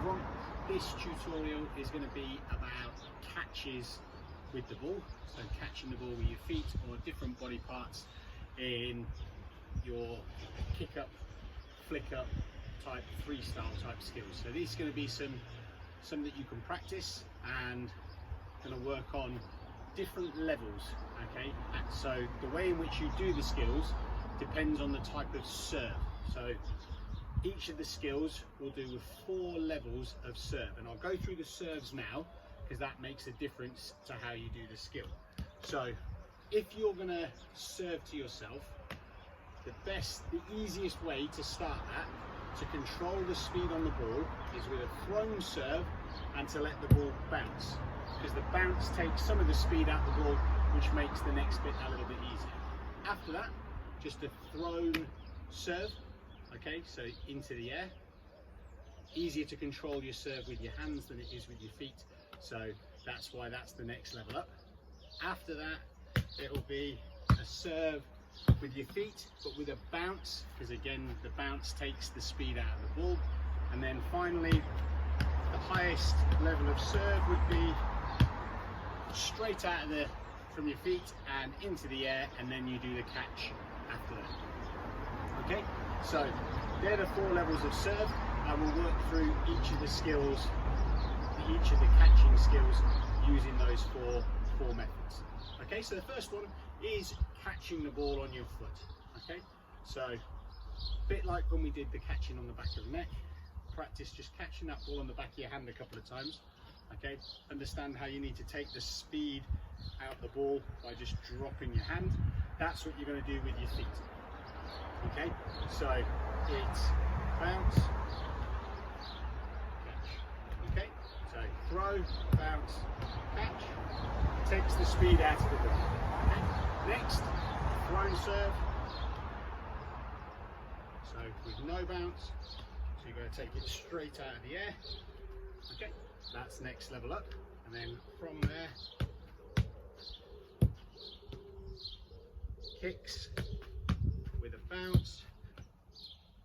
everyone. This tutorial is going to be about catches with the ball, so catching the ball with your feet or different body parts in your kick up, flick up type freestyle type skills. So these are going to be some that you can practice and going to work on different levels. Okay, so the way in which you do the skills depends on the type of serve. So each of the skills will do with 4 levels of serve, and I'll go through the serves now because that makes a difference to how you do the skill. So if you're going to serve to yourself, the easiest way to start that, to control the speed on the ball, is with a thrown serve and to let the ball bounce, because the bounce takes some of the speed out of the ball, which makes the next bit a little bit easier. After that, just a thrown serve, okay, so into the air. Easier to control your serve with your hands than it is with your feet, so that's why that's the next level up. After that, it'll be a serve with your feet, but with a bounce, because again, the bounce takes the speed out of the ball. And then finally, the highest level of serve would be straight out of from your feet and into the air, and then you do the catch after that. Okay, so they're the 4 levels of serve, and we'll work through each of the skills, each of the catching skills, using those four methods. Okay, so the first one is catching the ball on your foot. Okay, so a bit like when we did the catching on the back of the neck, practice just catching that ball on the back of your hand a couple of times. Okay, understand how you need to take the speed out the ball by just dropping your hand. That's what you're going to do with your feet. Okay, so it's bounce, catch. Okay, so throw, bounce, catch. Takes the speed out of the ball. Okay. Next, thrown serve. So with no bounce, so you're going to take it straight out of the air. Okay, that's next level up, and then from there, kicks with a bounce,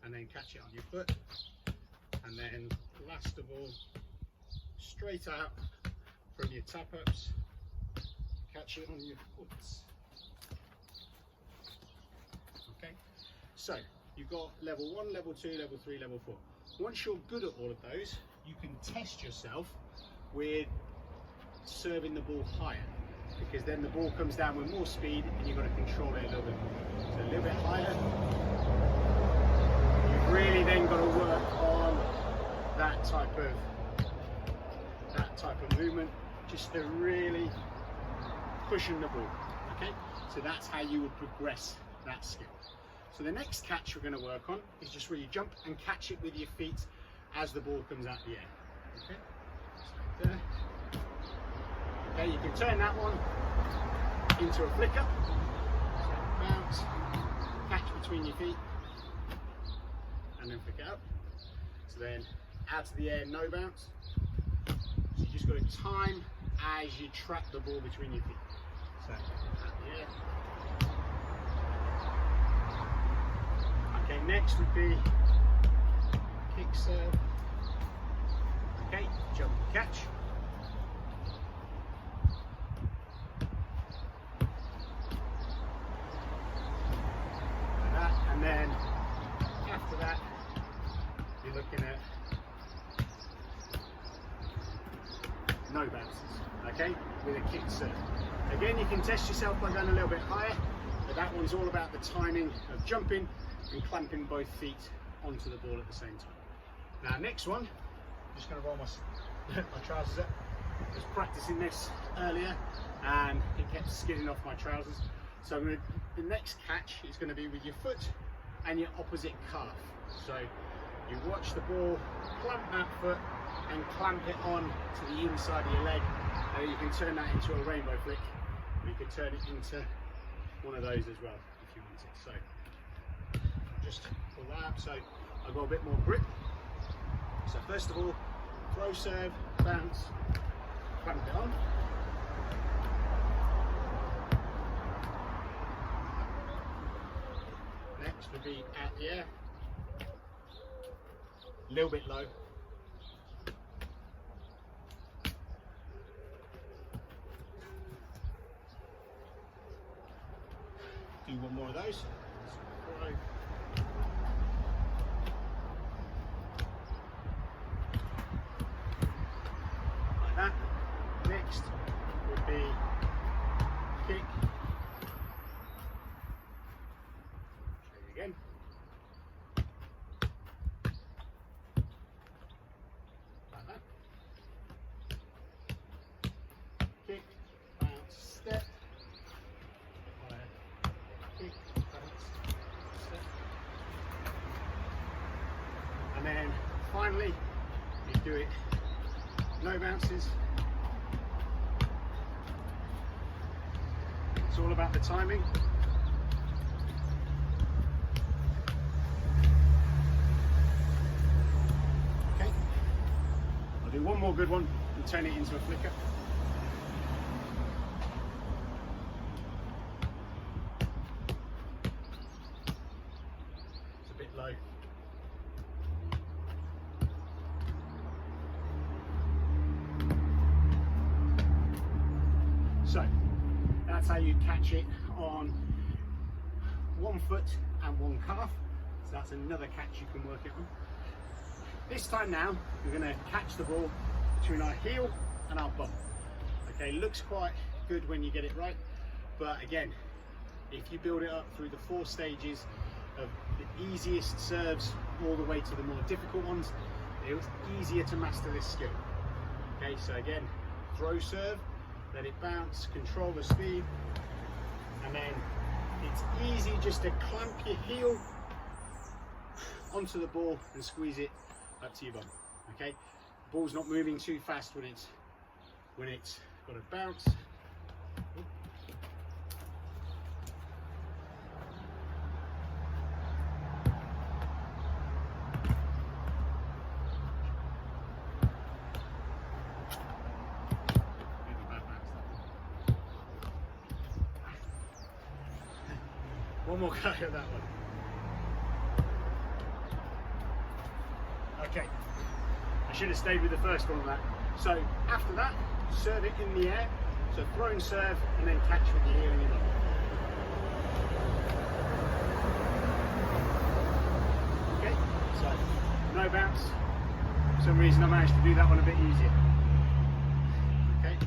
and then catch it on your foot, and then last of all, straight out from your tap ups, catch it on your foot. Okay, so you've got level 1, level 2, level 3, level 4. Once you're good at all of those, you can test yourself with serving the ball higher, because then the ball comes down with more speed and you've got to control it a little bit more. So a little bit higher. You've really then got to work on that type of movement, just to really pushing the ball. Okay, so that's how you would progress that skill. So the next catch we're going to work on is just where you jump and catch it with your feet as the ball comes out the air. Okay, so there. Okay, you can turn that one into a flicker. So bounce, catch between your feet, and then flick it up. So then out to the air, no bounce. So you just got to time as you trap the ball between your feet. So out the air. Okay, next would be kick serve. Okay, jump and catch. Like that, and then after that, you're looking at no bounces. Okay, with a kick serve. Again, you can test yourself by going a little bit higher, but that one's all about the timing of jumping and clamping both feet onto the ball at the same time. Now next one, I'm just going to roll my trousers up. I was practicing this earlier and it kept skidding off my trousers. So the next catch is going to be with your foot and your opposite calf. So you watch the ball, clamp that foot and clamp it on to the inside of your leg, and then you can turn that into a rainbow flick, or you can turn it into one of those as well if you want it. So just pull that up so I've got a bit more grip. So first of all, throw serve, bounce, clamp it on. Next would be at the air, a little bit low, one more of those. Throw. Like that. Next would be kick. Show you again. Like that. Kick, bounce, step. Kick, bounce, step. And then finally, you do it no bounces. It's all about the timing. Okay, I'll do one more good one and turn it into a flicker. It's a bit low. So that's how you catch it on one foot and one calf. So that's another catch you can work it on. This time now, we're going to catch the ball between our heel and our bum. Okay, looks quite good when you get it right, but again, if you build it up through the 4 stages of the easiest serves all the way to the more difficult ones, it's easier to master this skill. Okay, so again, throw serve, let it bounce, control the speed, and then it's easy just to clamp your heel onto the ball and squeeze it up to your bum. Okay, the ball's not moving too fast when it's got a bounce. One more go at that one. Okay, I should have stayed with the first one on that. So after that, serve it in the air. So throw and serve, and then catch with your heel and your bum. Okay, so no bounce. For some reason I managed to do that one a bit easier. Okay,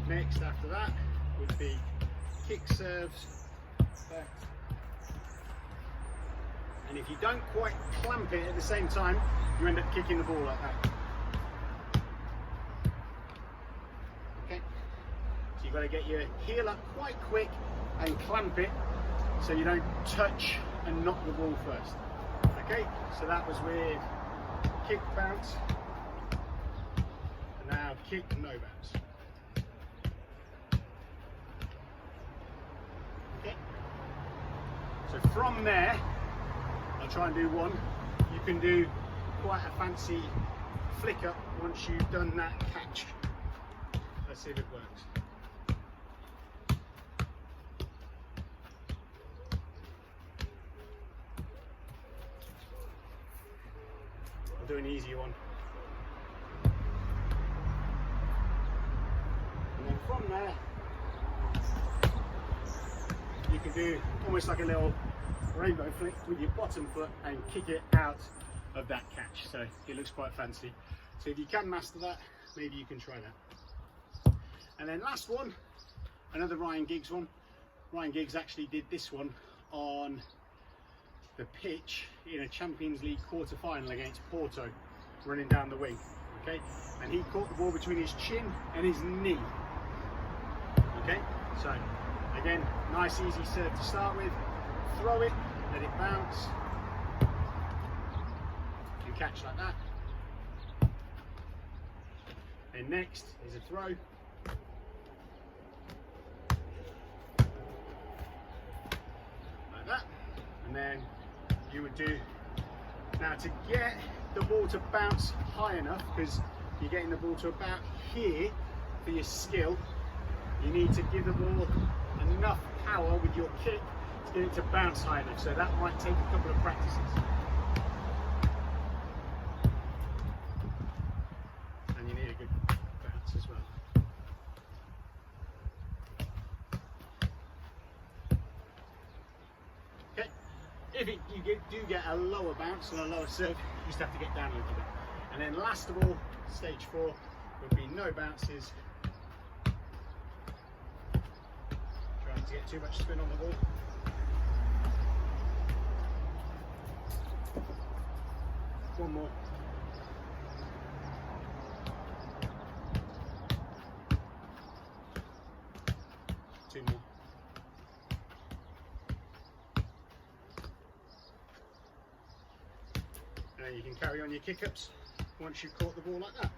next after that would be kick serves. Back. And if you don't quite clamp it at the same time, you end up kicking the ball like that. Okay, so you've got to get your heel up quite quick and clamp it so you don't touch and knock the ball first. Okay, so that was with kick, bounce, and now kick, no bounce. Okay, so from there, I'll try and do one. You can do quite a fancy flick up once you've done that catch. Let's see if it works. I'll do an easier one. And then from there, you can do almost like a little rainbow flick with your bottom foot and kick it out of that catch. So it looks quite fancy. So if you can master that, maybe you can try that. And then last one, another Ryan Giggs one. Ryan Giggs actually did this one on the pitch in a Champions League quarter-final against Porto, running down the wing. Okay, and he caught the ball between his chin and his knee. Okay, so again, nice easy serve to start with. Throw it, let it bounce, and catch like that. And next is a throw. Like that. And then you would do, now to get the ball to bounce high enough, because you're getting the ball to about here for your skill, you need to give the ball enough power with your kick to get it to bounce high enough, so that might take a couple of practices. And you need a good bounce as well. do get a lower bounce and a lower serve, you just have to get down a little bit. And then last of all, stage 4 would be no bounces. Trying to get too much spin on the ball. One more. Two more. And then you can carry on your kick-ups once you've caught the ball like that.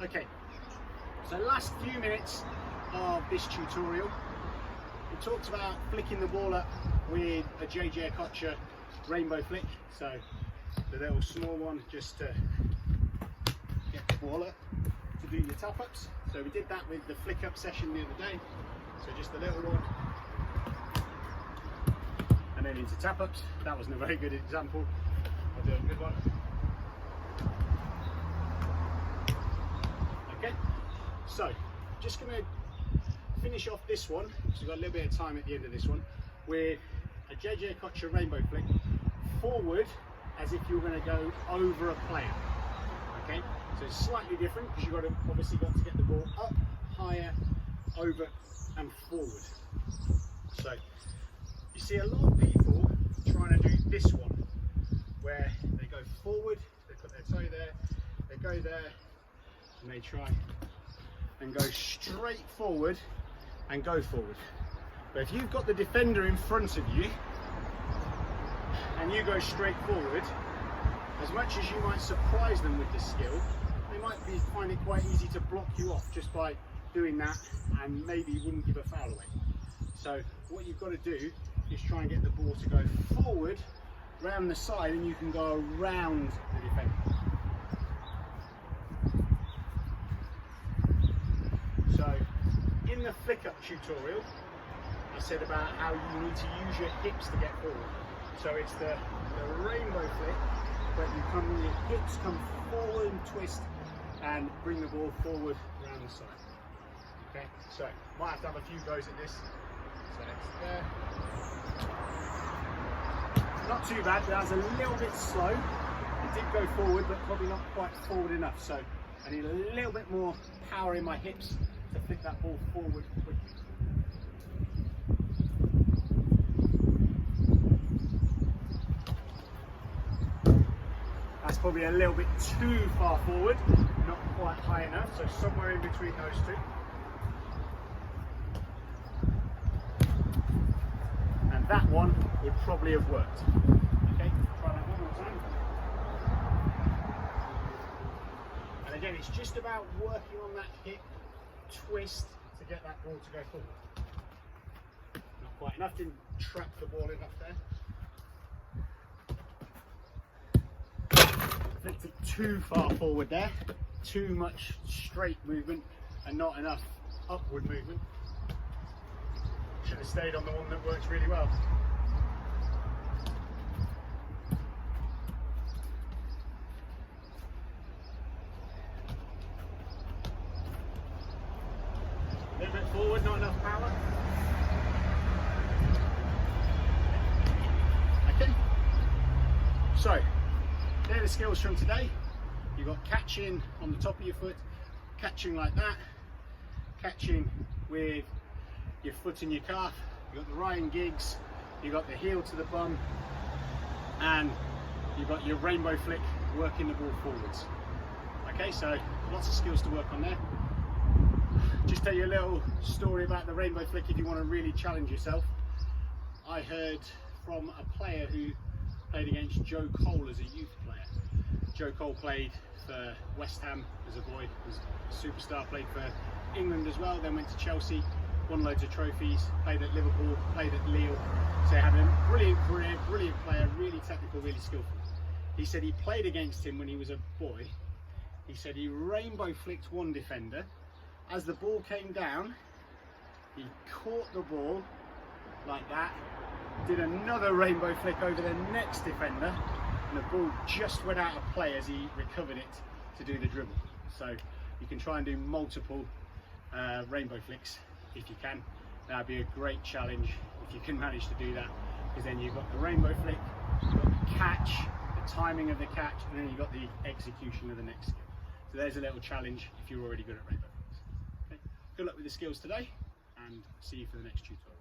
Okay, so last few minutes of this tutorial, we talked about flicking the ball up with a JJ Okocha rainbow flick. So the little small one just to get the ball up to do your tap ups. So we did that with the flick up session the other day. So just a little one and then into tap ups. That wasn't a very good example. I'll do a good one. Okay, so just going to finish off this one, because we've got a little bit of time at the end of this one, with a JJ Okocha rainbow flick forward as if you were going to go over a player. Okay, so it's slightly different because you've got to obviously got to get the ball up, higher, over and forward. So you see a lot of people trying to do this one where they go forward, they put their toe there, they go there and they try and go straight forward and go forward. But if you've got the defender in front of you and you go straight forward, as much as you might surprise them with this skill, they might find it quite easy to block you off just by doing that, and maybe you wouldn't give a foul away. So what you've got to do is try and get the ball to go forward, round the side, and you can go around the defender. So in the flick up tutorial, I said about how you need to use your hips to get forward. So it's the rainbow flick, but your hips come forward and twist and bring the ball forward around the side. Okay, so might have to have a few goes at this. So it's there. Not too bad, but that was a little bit slow. It did go forward, but probably not quite forward enough. So I need a little bit more power in my hips to flick that ball forward quickly. That's probably a little bit too far forward, not quite high enough, so somewhere in between those two. And that one would probably have worked. Okay, try that one more time. And again, it's just about working on that hip twist to get that ball to go forward. Not quite enough, didn't trap the ball enough there. Flicked it too far forward there, too much straight movement and not enough upward movement. Should have stayed on the one that works really well. A little bit forward, not enough power. Okay, so they're the skills from today. You've got catching on the top of your foot, catching like that, catching with your foot in your calf, you've got the Ryan Giggs, you've got the heel to the bum, and you've got your rainbow flick working the ball forwards. Okay, so lots of skills to work on there. Just tell you a little story about the rainbow flick if you want to really challenge yourself. I heard from a player who played against Joe Cole as a youth player. Joe Cole played for West Ham as a boy, was a superstar, played for England as well, then went to Chelsea, won loads of trophies, played at Liverpool, played at Lille. So he had a brilliant career, brilliant player, really technical, really skillful. He said he played against him when he was a boy. He said he rainbow flicked one defender. As the ball came down, he caught the ball like that, did another rainbow flick over the next defender, and the ball just went out of play as he recovered it to do the dribble. So you can try and do multiple rainbow flicks if you can. That'd be a great challenge if you can manage to do that. because then you've got the rainbow flick, you've got the catch, the timing of the catch, and then you've got the execution of the next skill. So there's a little challenge if you're already good at rainbow flicks. Okay. Good luck with the skills today, and see you for the next tutorial.